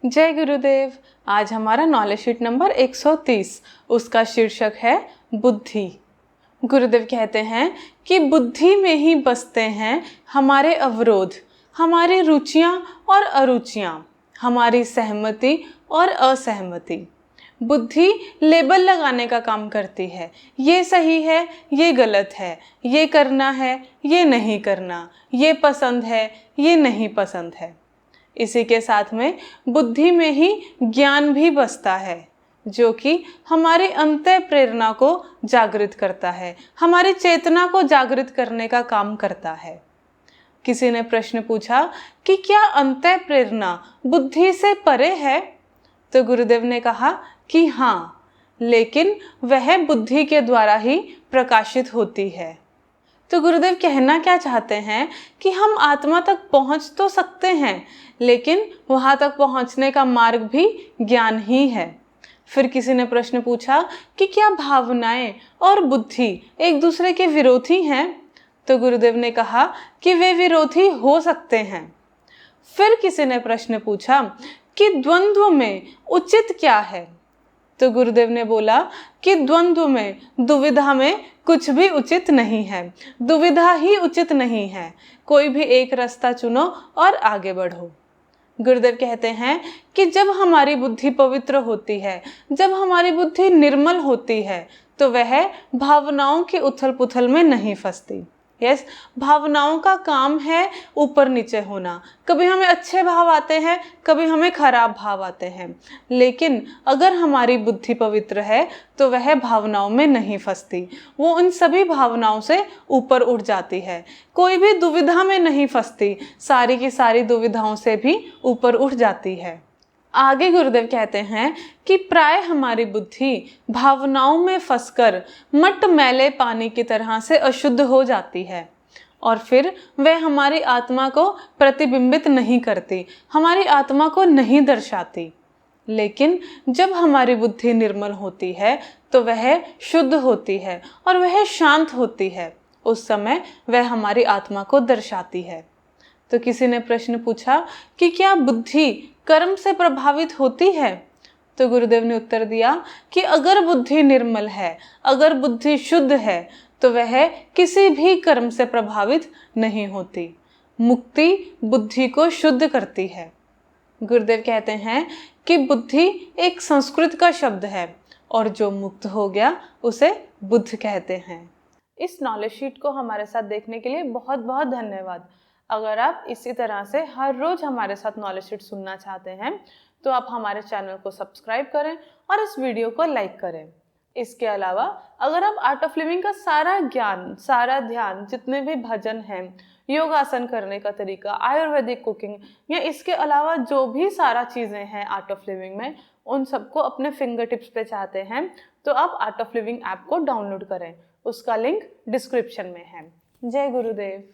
जय गुरुदेव। आज हमारा नॉलेज शीट नंबर 130, उसका शीर्षक है बुद्धि। गुरुदेव कहते हैं कि बुद्धि में ही बसते हैं हमारे अवरोध, हमारी रुचियां और अरुचियां, हमारी सहमति और असहमति। बुद्धि लेबल लगाने का काम करती है। ये सही है, ये गलत है, ये करना है, ये नहीं करना, ये पसंद है, ये नहीं पसंद है। इसी के साथ में बुद्धि में ही ज्ञान भी बसता है, जो कि हमारी अंतः प्रेरणा को जागृत करता है, हमारी चेतना को जागृत करने का काम करता है। किसी ने प्रश्न पूछा कि क्या अंतः प्रेरणा बुद्धि से परे है? तो गुरुदेव ने कहा कि हाँ, लेकिन वह बुद्धि के द्वारा ही प्रकाशित होती है। तो गुरुदेव कहना क्या चाहते हैं कि हम आत्मा तक पहुंच तो सकते हैं, लेकिन वहां तक पहुंचने का मार्ग भी ज्ञान ही है। फिर किसी ने प्रश्न पूछा कि क्या भावनाएं और बुद्धि एक दूसरे के विरोधी हैं? तो गुरुदेव ने कहा कि वे विरोधी हो सकते हैं। फिर किसी ने प्रश्न पूछा कि द्वंद्व में उचित क्या है? तो गुरुदेव ने बोला कि द्वंद्व में, दुविधा में कुछ भी उचित नहीं है, दुविधा ही उचित नहीं है। कोई भी एक रास्ता चुनो और आगे बढ़ो। गुरुदेव कहते हैं कि जब हमारी बुद्धि पवित्र होती है, जब हमारी बुद्धि निर्मल होती है, तो वह भावनाओं की उथल पुथल में नहीं फंसती। यस, भावनाओं का काम है ऊपर नीचे होना। कभी हमें अच्छे भाव आते हैं, कभी हमें खराब भाव आते हैं, लेकिन अगर हमारी बुद्धि पवित्र है तो वह भावनाओं में नहीं फंसती। वो उन सभी भावनाओं से ऊपर उठ जाती है, कोई भी दुविधा में नहीं फंसती, सारी की सारी दुविधाओं से भी ऊपर उठ जाती है। आगे गुरुदेव कहते हैं कि प्राय हमारी बुद्धि भावनाओं में फंसकर मटमैले पानी की तरह से अशुद्ध हो जाती है और फिर वह हमारी आत्मा को प्रतिबिंबित नहीं करती, हमारी आत्मा को नहीं दर्शाती। लेकिन जब हमारी बुद्धि निर्मल होती है तो वह शुद्ध होती है और वह शांत होती है। उस समय वह हमारी आत्मा को दर्शाती है। तो किसी ने प्रश्न पूछा कि क्या बुद्धि कर्म से प्रभावित होती है? तो गुरुदेव ने उत्तर दिया कि अगर बुद्धि निर्मल है, अगर बुद्धि शुद्ध है, तो वह किसी भी कर्म से प्रभावित नहीं होती। मुक्ति बुद्धि को शुद्ध करती है। गुरुदेव कहते हैं कि बुद्धि एक संस्कृत का शब्द है और जो मुक्त हो गया उसे बुद्ध कहते हैं। इस नॉलेज शीट को हमारे साथ देखने के लिए बहुत बहुत धन्यवाद। अगर आप इसी तरह से हर रोज हमारे साथ नॉलेज शीट सुनना चाहते हैं तो आप हमारे चैनल को सब्सक्राइब करें और इस वीडियो को लाइक करें। इसके अलावा अगर आप आर्ट ऑफ लिविंग का सारा ज्ञान, सारा ध्यान, जितने भी भजन हैं, योगासन करने का तरीका, आयुर्वेदिक कुकिंग या इसके अलावा जो भी सारा चीज़ें हैं आर्ट ऑफ लिविंग में, उन सबको अपने फिंगर टिप्स पे चाहते हैं तो आप आर्ट ऑफ लिविंग ऐप को डाउनलोड करें। उसका लिंक डिस्क्रिप्शन में है। जय गुरुदेव।